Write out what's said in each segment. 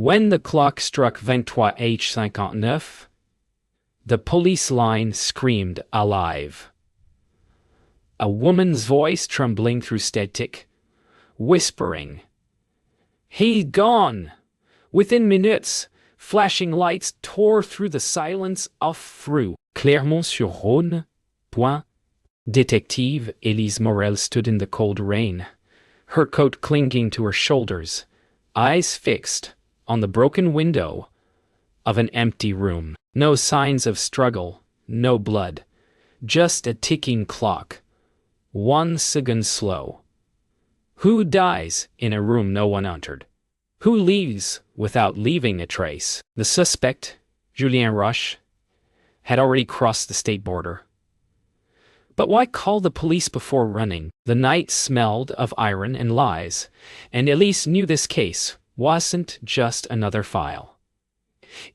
When the clock struck 23h59, the police line screamed alive. A woman's voice trembling through static, whispering, "He's gone!" Within minutes, flashing lights tore through the silence of through Clermont-sur-Rhône. Detective Elise Morel stood in the cold rain, her coat clinging to her shoulders, eyes fixed on the broken window of an empty room. No signs of struggle, no blood, just a ticking clock, 1 second slow. Who dies in a room no one entered? Who leaves without leaving a trace? The suspect, Julien Roche, had already crossed the state border. But why call the police before running? The night smelled of iron and lies, and Elise knew this case wasn't just another file.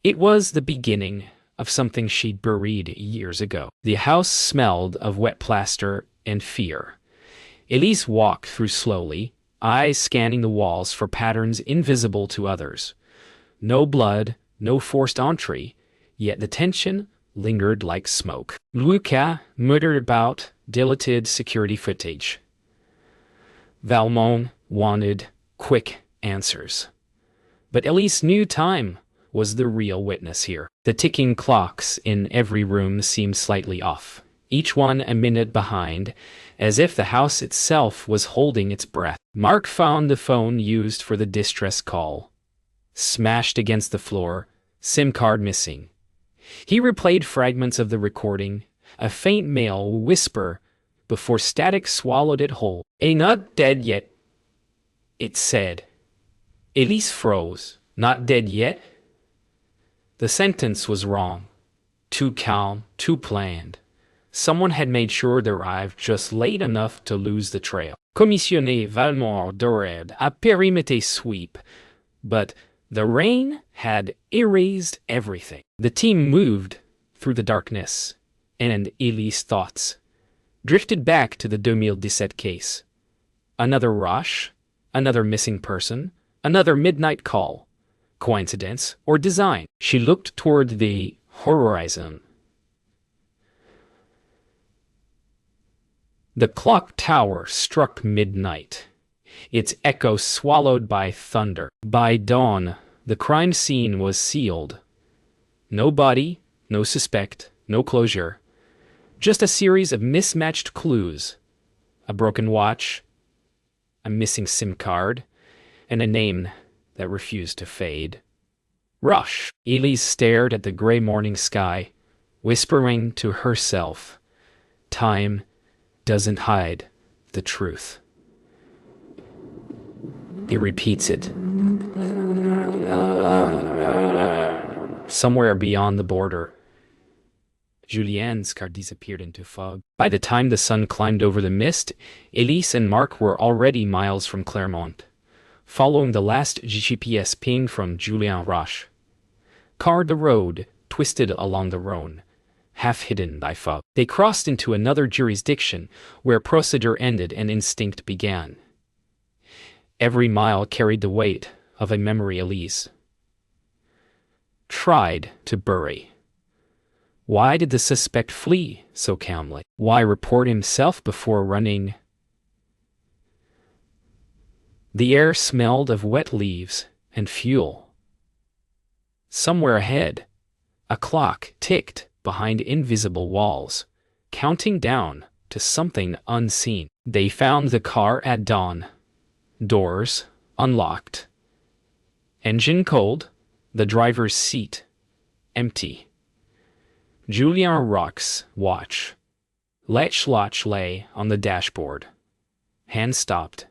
It was the beginning of something she'd buried years ago. The house smelled of wet plaster and fear. Elise walked through slowly, eyes scanning the walls for patterns invisible to others. No blood, no forced entry, yet the tension lingered like smoke. Lucas muttered about deleted security footage. Valmont wanted quick answers. But Elise knew time was the real witness here. The ticking clocks in every room seemed slightly off, each one a minute behind, as if the house itself was holding its breath. Mark found the phone used for the distress call, smashed against the floor, SIM card missing. He replayed fragments of the recording, a faint male whisper before static swallowed it whole. Not dead yet," it said. Elise froze. Not dead yet? The sentence was wrong. Too calm, too planned. Someone had made sure they arrived just late enough to lose the trail. Commissionnaire Valmont Doré a périmètre sweep, but the rain had erased everything. The team moved through the darkness, and Elise's thoughts drifted back to the 2017 case. Another rush, another missing person, another midnight call. Coincidence or design? She looked toward the horizon. The clock tower struck midnight, its echo swallowed by thunder. By dawn, the crime scene was sealed. No body, no suspect, no closure. Just a series of mismatched clues. A broken watch, a missing SIM card, and a name that refused to fade. Rush. Elise stared at the gray morning sky, whispering to herself, "Time doesn't hide the truth. It repeats it." Somewhere beyond the border, Julien's car disappeared into fog. By the time the sun climbed over the mist, Elise and Mark were already miles from Clermont, following the last GPS ping from Julien Roche. The road twisted along the Rhône, half hidden by fog. They crossed into another jurisdiction where procedure ended and instinct began. Every mile carried the weight of a memory Elise tried to bury. Why did the suspect flee so calmly? Why report himself before running? The air smelled of wet leaves and fuel. Somewhere ahead, a clock ticked behind invisible walls, counting down to something unseen. They found the car at dawn. Doors unlocked. Engine cold, the driver's seat empty. Julien Roch's watch, latch lay on the dashboard. Hand stopped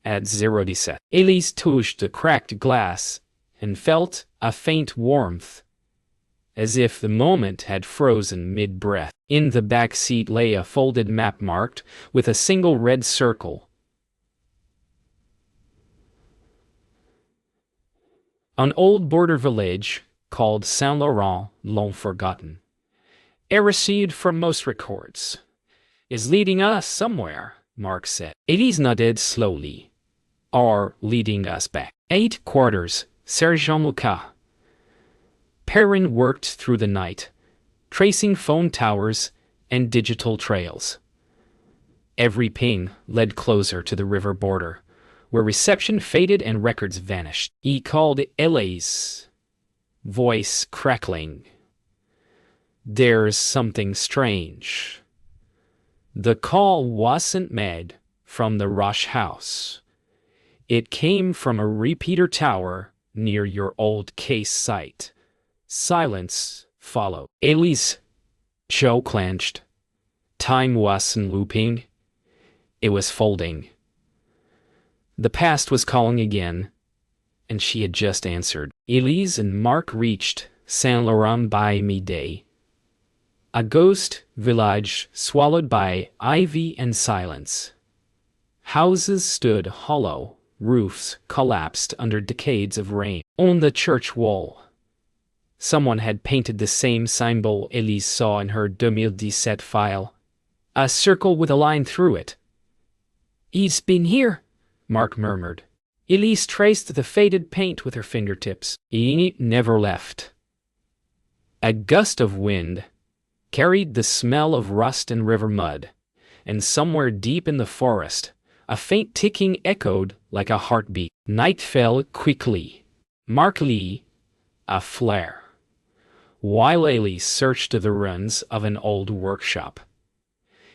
at 0:17. Elise touched the cracked glass and felt a faint warmth, as if the moment had frozen mid-breath. In the back seat lay a folded map marked with a single red circle. An old border village called Saint-Laurent, long forgotten. A recede from most records. Is leading us somewhere, Mark said. Elise nodded slowly. Are leading us back. 8 quarters Sergeant Perrin worked through the night, tracing phone towers and digital trails. Every ping led closer to the river border, where reception faded and records vanished. He called Elise, voice crackling. "There's something strange." The call wasn't made from the Rush house. It came from a repeater tower near your old case site. Silence followed. Elise' jaw clenched. Time wasn't looping. It was folding. The past was calling again, and she had just answered. Elise and Mark reached Saint Laurent by midday. A ghost village swallowed by ivy and silence. Houses stood hollow, roofs collapsed under decades of rain. On the church wall, someone had painted the same symbol Elise saw in her 2017 file. A circle with a line through it. "He's been here," Mark murmured. Elise traced the faded paint with her fingertips. He never left. A gust of wind carried the smell of rust and river mud, and somewhere deep in the forest, a faint ticking echoed like a heartbeat. Night fell quickly. Mark lit a flare, while Elise searched the ruins of an old workshop.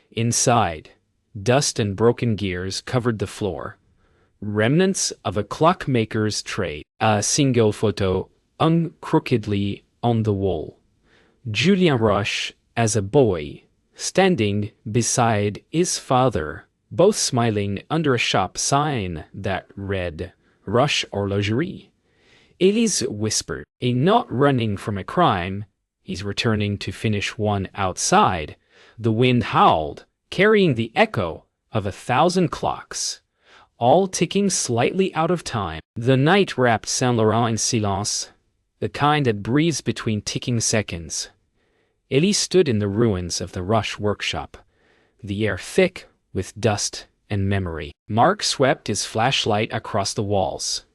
Inside, dust and broken gears covered the floor, remnants of a clockmaker's trade. A single photo hung crookedly on the wall. Julien Rush as a boy, standing beside his father, both smiling under a shop sign that read, "Rush Horlogerie." Elise whispered, "He's not running from a crime, he's returning to finish one outside." The wind howled, carrying the echo of 1,000 clocks, all ticking slightly out of time. The night wrapped Saint Laurent in silence, the kind that breathes between ticking seconds. Elise stood in the ruins of the Rush workshop, the air thick with dust and memory. Mark swept his flashlight across the walls.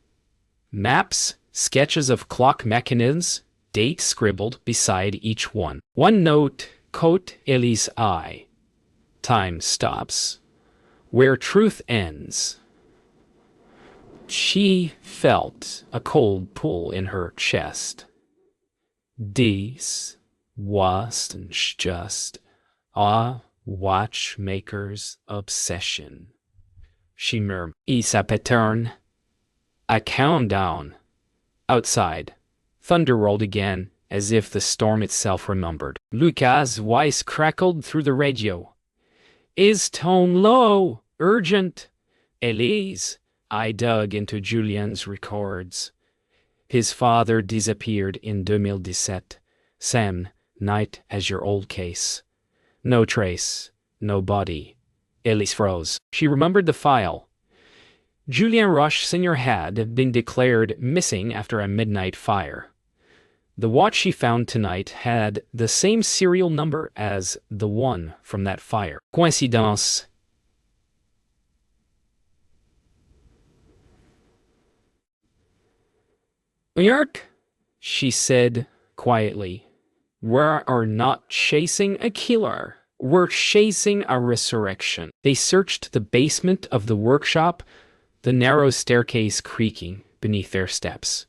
Maps, sketches of clock mechanisms, dates scribbled beside each one. One note caught Elise's eye. "Time stops where truth ends." She felt a cold pull in her chest. This wasn't just a watchmaker's obsession, she murmured. "It's a pattern." A countdown. Outside, thunder rolled again, as if the storm itself remembered. Lucas' voice crackled through the radio. "His tone low, urgent." "Elise." I dug into Julien's records. His father disappeared in 2017. Same night as your old case. No trace, no body. Elise froze. She remembered the file. Julien Rush Sr. had been declared missing after a midnight fire. The watch she found tonight had the same serial number as the one from that fire. Coincidence? "Yark," she said quietly. "We're not chasing a killer. We're chasing a resurrection." They searched the basement of the workshop, the narrow staircase creaking beneath their steps.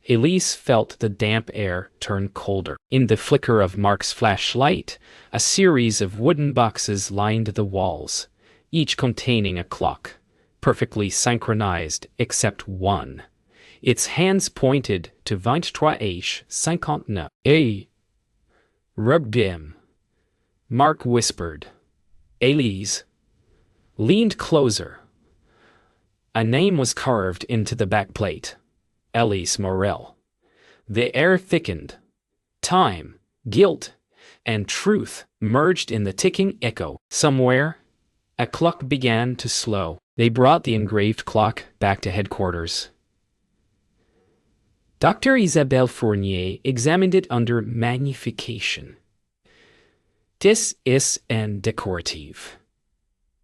Elise felt the damp air turn colder. In the flicker of Mark's flashlight, a series of wooden boxes lined the walls, each containing a clock, perfectly synchronized except one. Its hands pointed to 23h59. "Hey, rubbed him," Mark whispered. Elise leaned closer. A name was carved into the backplate. Elise Morel. The air thickened. Time, guilt, and truth merged in the ticking echo. Somewhere, a clock began to slow. They brought the engraved clock back to headquarters. Dr. Isabelle Fournier examined it under magnification. "This is an decorative,"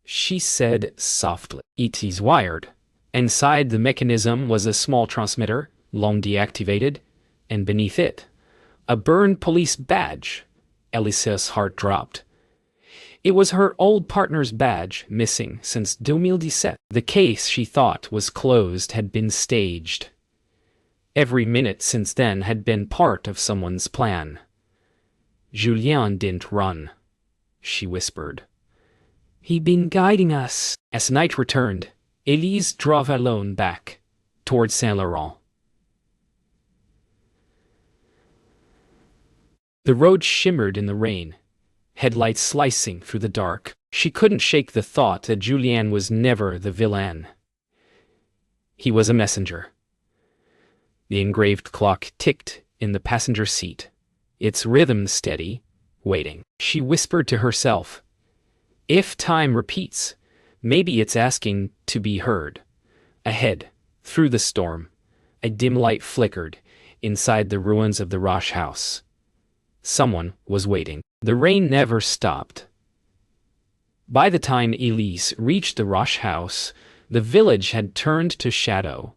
she said softly. "It is wired. Inside the mechanism was a small transmitter, long deactivated, and beneath it, a burned police badge. Elisa's heart dropped. It was her old partner's badge, missing since 2017. The case she thought was closed had been staged. Every minute since then had been part of someone's plan. Julien didn't run, she whispered. He'd been guiding us. As night returned, Elise drove alone back, toward Saint-Laurent. The road shimmered in the rain, headlights slicing through the dark. She couldn't shake the thought that Julien was never the villain. He was a messenger. The engraved clock ticked in the passenger seat, its rhythm steady, waiting. She whispered to herself, "If time repeats, maybe it's asking to be heard." Ahead, through the storm, a dim light flickered inside the ruins of the Roche house. Someone was waiting. The rain never stopped. By the time Elise reached the Roche house, the village had turned to shadow.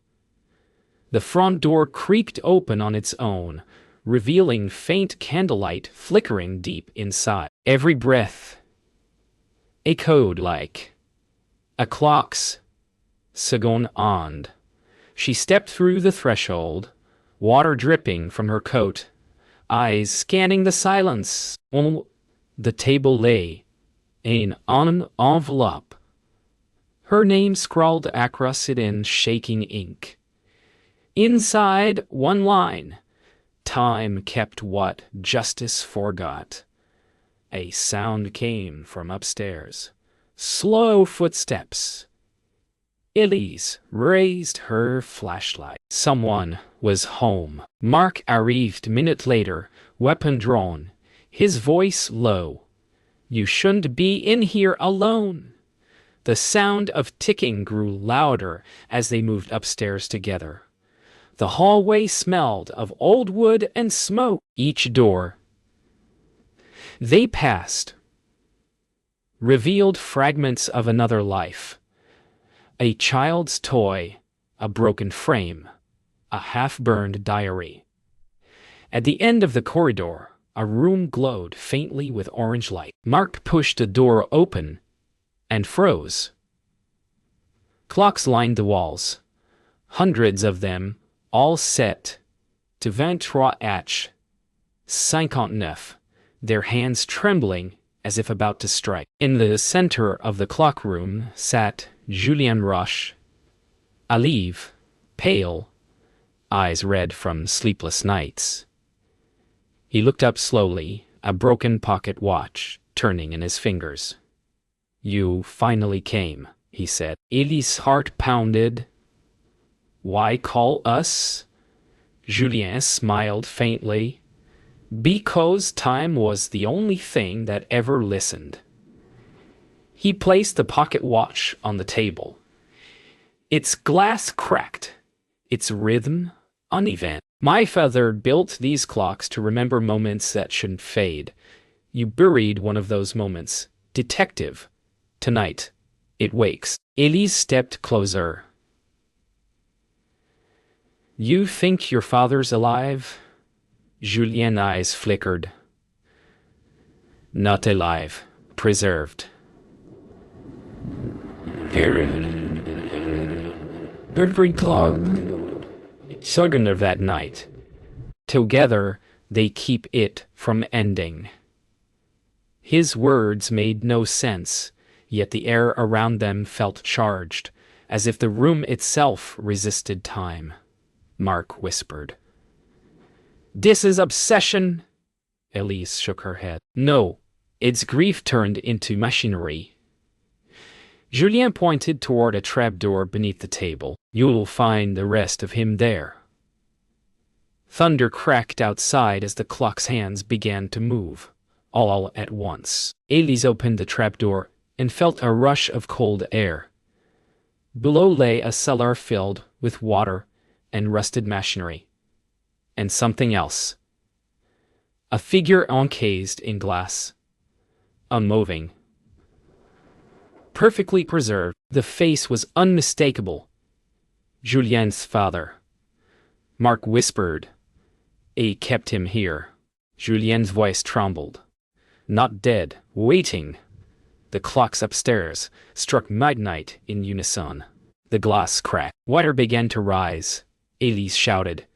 The front door creaked open on its own, revealing faint candlelight flickering deep inside. Every breath echoed like a clock's second hand. She stepped through the threshold, water dripping from her coat, eyes scanning the silence. On the table lay an envelope, her name scrawled across it in shaking ink. Inside, one line, "Time kept what justice forgot." A sound came from upstairs. Slow footsteps. Elise raised her flashlight. Someone was home. Mark arrived a minute later, weapon drawn, his voice low. "You shouldn't be in here alone." The sound of ticking grew louder as they moved upstairs together. The hallway smelled of old wood and smoke. Each door they passed revealed fragments of another life. A child's toy, a broken frame, a half-burned diary. At the end of the corridor, a room glowed faintly with orange light. Mark pushed the door open and froze. Clocks lined the walls, hundreds of them, all set to 23h59, their hands trembling as if about to strike. In the center of the clock room sat Julien Roche, alive, pale, eyes red from sleepless nights. He looked up slowly, a broken pocket watch turning in his fingers. "You finally came," he said. Elise's heart pounded. "Why call us?" Julien smiled faintly. "Because time was the only thing that ever listened." He placed the pocket watch on the table. Its glass cracked, its rhythm uneven. "My father built these clocks to remember moments that shouldn't fade. You buried one of those moments, detective. Tonight, it wakes." Elise stepped closer. "You think your father's alive?" Julien's eyes flickered. "Not alive, preserved." Every clock second of that night. Together, they keep it from ending. His words made no sense, yet the air around them felt charged, as if the room itself resisted time. Mark whispered. "This is obsession." Elise shook her head. "No, it's grief turned into machinery." Julien pointed toward a trapdoor beneath the table. "You'll find the rest of him there." Thunder cracked outside as the clock's hands began to move, all at once. Elise opened the trapdoor and felt a rush of cold air. Below lay a cellar filled with water and rusted machinery. And something else. A figure encased in glass, unmoving, perfectly preserved. The face was unmistakable. Julien's father. Mark whispered. "I kept him here." Julien's voice trembled. "Not dead, waiting." The clocks upstairs struck midnight in unison. The glass cracked. Water began to rise. Elise shouted,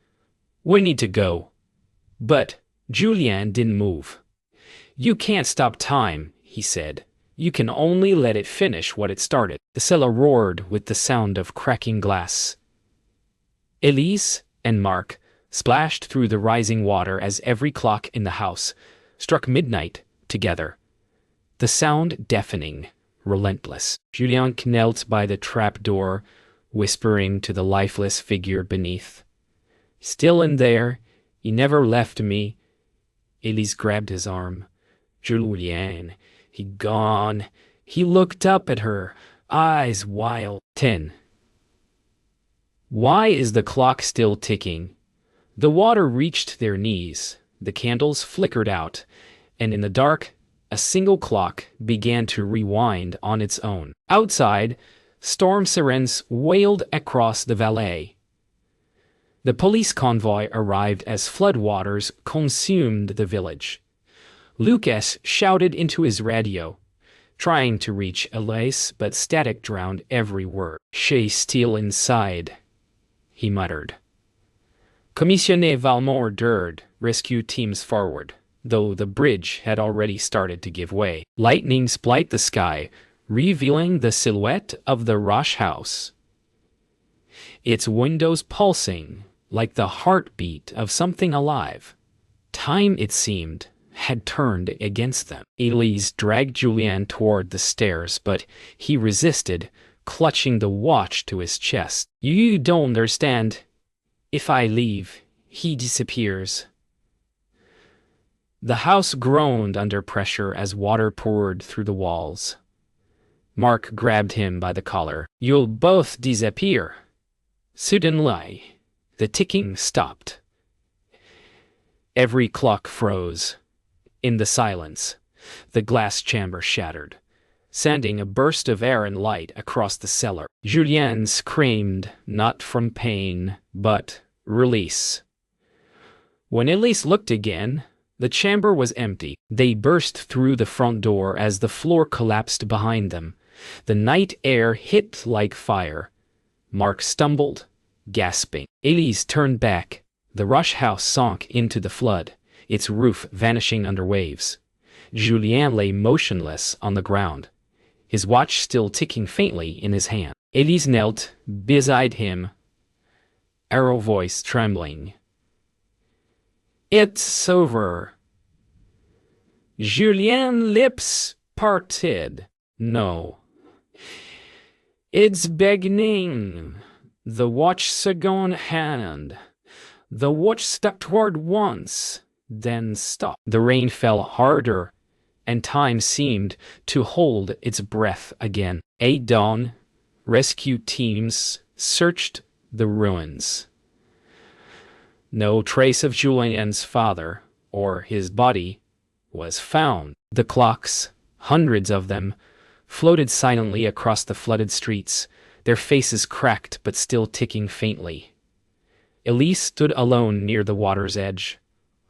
"We need to go." But Julien didn't move. "You can't stop time," he said. "You can only let it finish what it started." The cellar roared with the sound of cracking glass. Elise and Mark splashed through the rising water as every clock in the house struck midnight together. The sound deafening, relentless. Julien knelt by the trapdoor, whispering to the lifeless figure beneath. "Still in there, he never left me." Elise grabbed his arm. "Julien, he gone." He looked up at her, eyes wild. 10. Why is the clock still ticking? The water reached their knees, the candles flickered out, and in the dark, a single clock began to rewind on its own. Outside, storm sirens wailed across the valley. The police convoy arrived as floodwaters consumed the village. Lucas shouted into his radio, trying to reach Elise, but static drowned every word. "She's still inside," he muttered. Commissioner Valmont ordered rescue teams forward, though the bridge had already started to give way. Lightning split the sky, revealing the silhouette of the Roche house, its windows pulsing like the heartbeat of something alive. Time, it seemed, had turned against them. Elise dragged Julien toward the stairs, but he resisted, clutching the watch to his chest. "You don't understand. If I leave, he disappears." The house groaned under pressure as water poured through the walls. Mark grabbed him by the collar. "You'll both disappear." Suddenly, the ticking stopped. Every clock froze. In the silence, the glass chamber shattered, sending a burst of air and light across the cellar. Julien screamed, not from pain, but release. When Elise looked again, the chamber was empty. They burst through the front door as the floor collapsed behind them. The night air hit like fire. Mark stumbled, gasping. Elise turned back. The Roche house sunk into the flood, its roof vanishing under waves. Julien lay motionless on the ground, his watch still ticking faintly in his hand. Elise knelt beside him, her voice trembling. "It's over." Julien's lips parted. "No. It's beginning." The watch second hand. The watch stuck toward once, then stopped. The rain fell harder, and time seemed to hold its breath again. At dawn, rescue teams searched the ruins. No trace of Julien's father or his body was found. The clocks, hundreds of them, floated silently across the flooded streets, their faces cracked but still ticking faintly. Elise stood alone near the water's edge,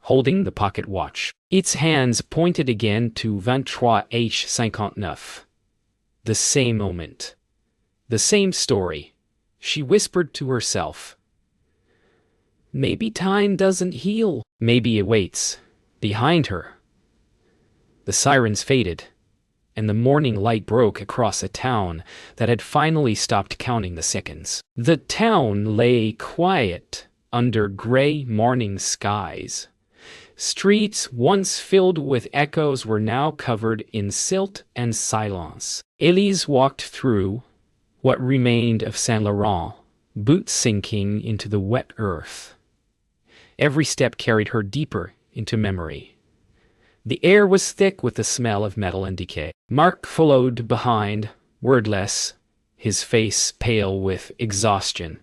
holding the pocket watch. Its hands pointed again to 23h59. The same moment. The same story. She whispered to herself. Maybe time doesn't heal. Maybe it waits. Behind her. The sirens faded, and the morning light broke across a town that had finally stopped counting the seconds. The town lay quiet under gray morning skies. Streets once filled with echoes were now covered in silt and silence. Elise walked through what remained of Saint Laurent, boots sinking into the wet earth. Every step carried her deeper into memory. The air was thick with the smell of metal and decay. Mark followed behind, wordless, his face pale with exhaustion.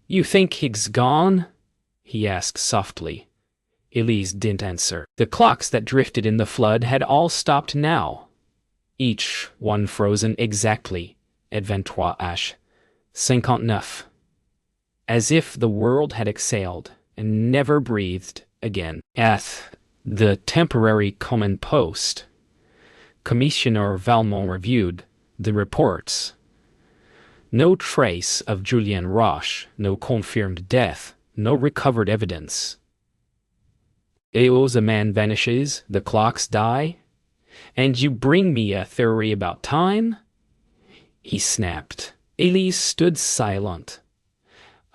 "You think he's gone?" he asked softly. Elise didn't answer. The clocks that drifted in the flood had all stopped now, each one frozen exactly at 23h59. as if the world had exhaled and never breathed again. At the temporary common post, Commissioner Valmont reviewed the reports. No trace of Julien Roche, no confirmed death, no recovered evidence. A man vanishes, the clocks die, and you bring me a theory about time? He snapped. Elise stood silent,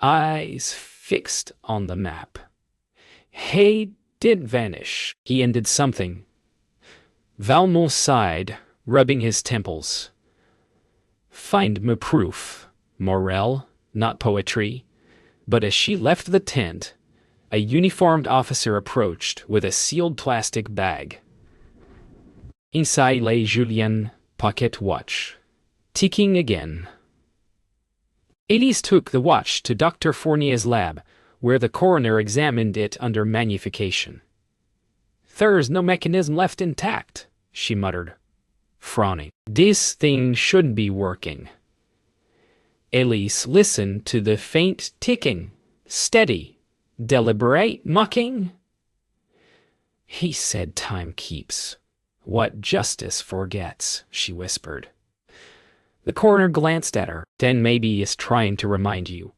eyes fixed on the map. He did vanish. He ended something. Valmont sighed, rubbing his temples. Find me proof, Morel, not poetry. But as she left the tent, a uniformed officer approached with a sealed plastic bag. Inside lay Julien's pocket watch, ticking again. Elise took the watch to Dr. Fournier's lab, where the coroner examined it under magnification. There's no mechanism left intact, she muttered, frowning. This thing should be working. Elise listened to the faint ticking, steady, deliberate mucking. He said time keeps what justice forgets, she whispered. The coroner glanced at her. Then maybe he's trying to remind you.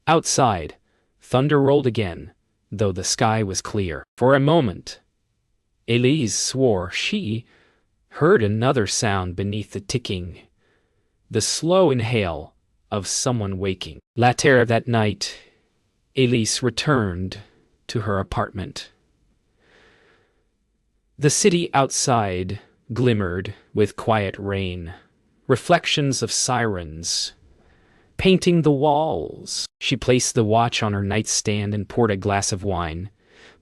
Outside, thunder rolled again, though the sky was clear. For a moment, Elise swore she heard another sound beneath the ticking, the slow inhale of someone waking. Later that night, Elise returned to her apartment. The city outside glimmered with quiet rain, reflections of sirens painting the walls. She placed the watch on her nightstand and poured a glass of wine,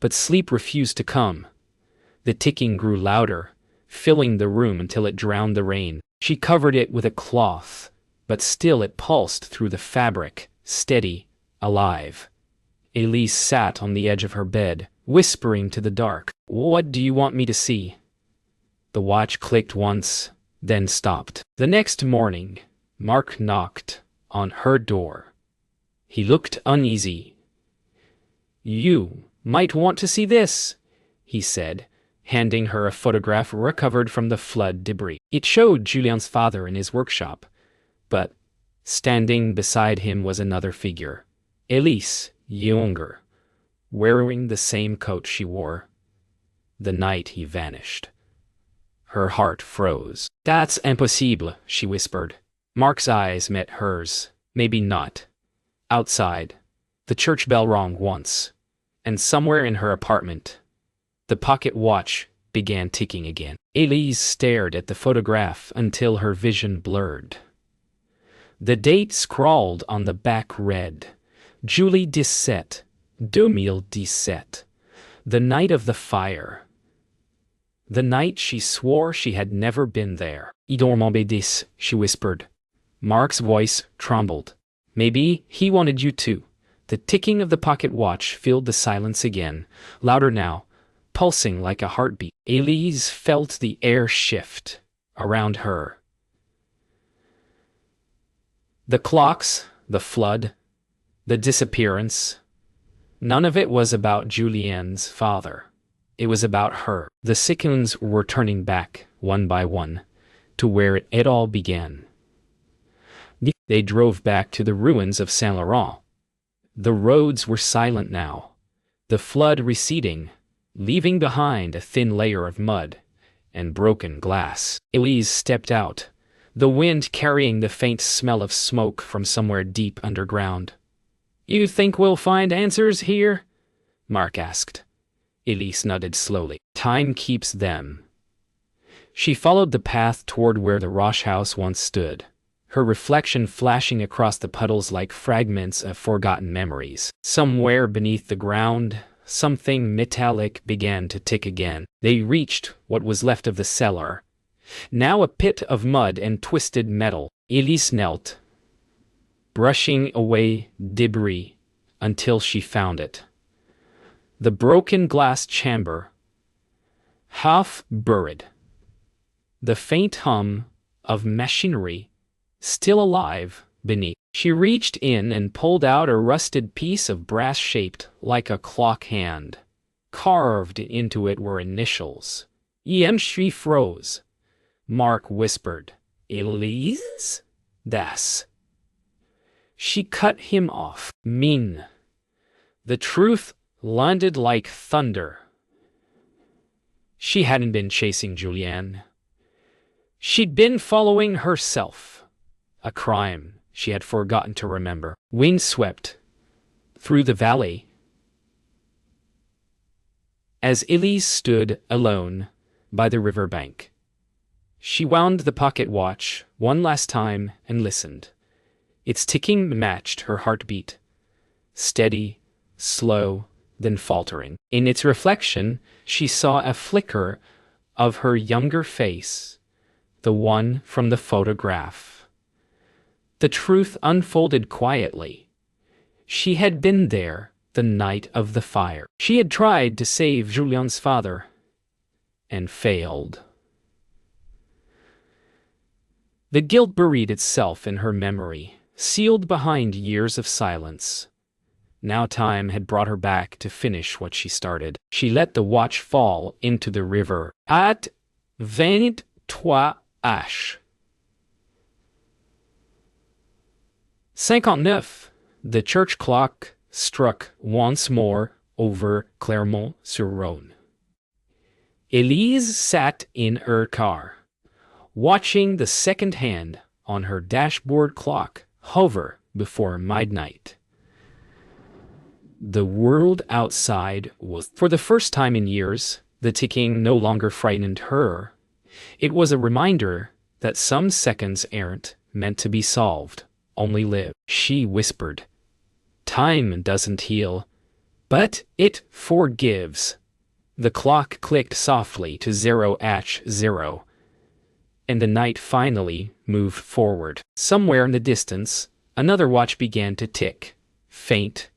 but sleep refused to come. The ticking grew louder, filling the room until it drowned the rain. She covered it with a cloth, but still it pulsed through the fabric, steady, alive. Elise sat on the edge of her bed, whispering to the dark. What do you want me to see? The watch clicked once, then stopped. The next morning, Mark knocked on her door. He looked uneasy. You might want to see this, he said, handing her a photograph recovered from the flood debris. It showed Julien's father in his workshop, but standing beside him was another figure, Elise, younger, wearing the same coat she wore the night he vanished. Her heart froze. That's impossible, she whispered. Mark's eyes met hers. Maybe not. Outside, the church bell rang once, and somewhere in her apartment, the pocket watch began ticking again. Elise stared at the photograph until her vision blurred. The date scrawled on the back read, Julie 17, 2017, the night of the fire. The night she swore she had never been there. I dormais des, she whispered. Mark's voice trembled. Maybe he wanted you to. The ticking of the pocket watch filled the silence again, louder now, pulsing like a heartbeat. Elise felt the air shift around her. The clocks, the flood, the disappearance. None of it was about Julien's father. It was about her. The seconds were turning back, one by one, to where it all began. They drove back to the ruins of Saint Laurent. The roads were silent now, the flood receding, leaving behind a thin layer of mud and broken glass. Elise stepped out, the wind carrying the faint smell of smoke from somewhere deep underground. You think we'll find answers here? Mark asked. Elise nodded slowly. Time keeps them. She followed the path toward where the Roche house once stood, her reflection flashing across the puddles like fragments of forgotten memories. Somewhere beneath the ground, something metallic began to tick again. They reached what was left of the cellar, now a pit of mud and twisted metal. Elise knelt, brushing away debris until she found it. The broken glass chamber, half buried. The faint hum of machinery, still alive, beneath. She reached in and pulled out a rusted piece of brass shaped like a clock hand. Carved into it were initials. She froze. Mark whispered, "Elise? Das." She cut him off. Mean. The truth landed like thunder. She hadn't been chasing Julianne. She'd been following herself. A crime she had forgotten to remember. Wind swept through the valley as Elise stood alone by the river bank. She wound the pocket watch one last time and listened. Its ticking matched her heartbeat. Steady, slow, then faltering. In its reflection, she saw a flicker of her younger face, the one from the photograph. The truth unfolded quietly. She had been there the night of the fire. She had tried to save Julian's father and failed. The guilt buried itself in her memory, sealed behind years of silence. Now time had brought her back to finish what she started. She let the watch fall into the river. At 23h. 59. The church clock struck once more over Clermont-sur-Rhône. Elise sat in her car, watching the second hand on her dashboard clock hover before midnight. The world outside was, for the first time in years, the ticking no longer frightened her. It was a reminder that some seconds aren't meant to be solved, only live. She whispered, "Time doesn't heal, but it forgives." The clock clicked softly to 0h0, and the night finally moved forward. Somewhere in the distance, another watch began to tick, faint,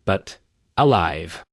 but alive.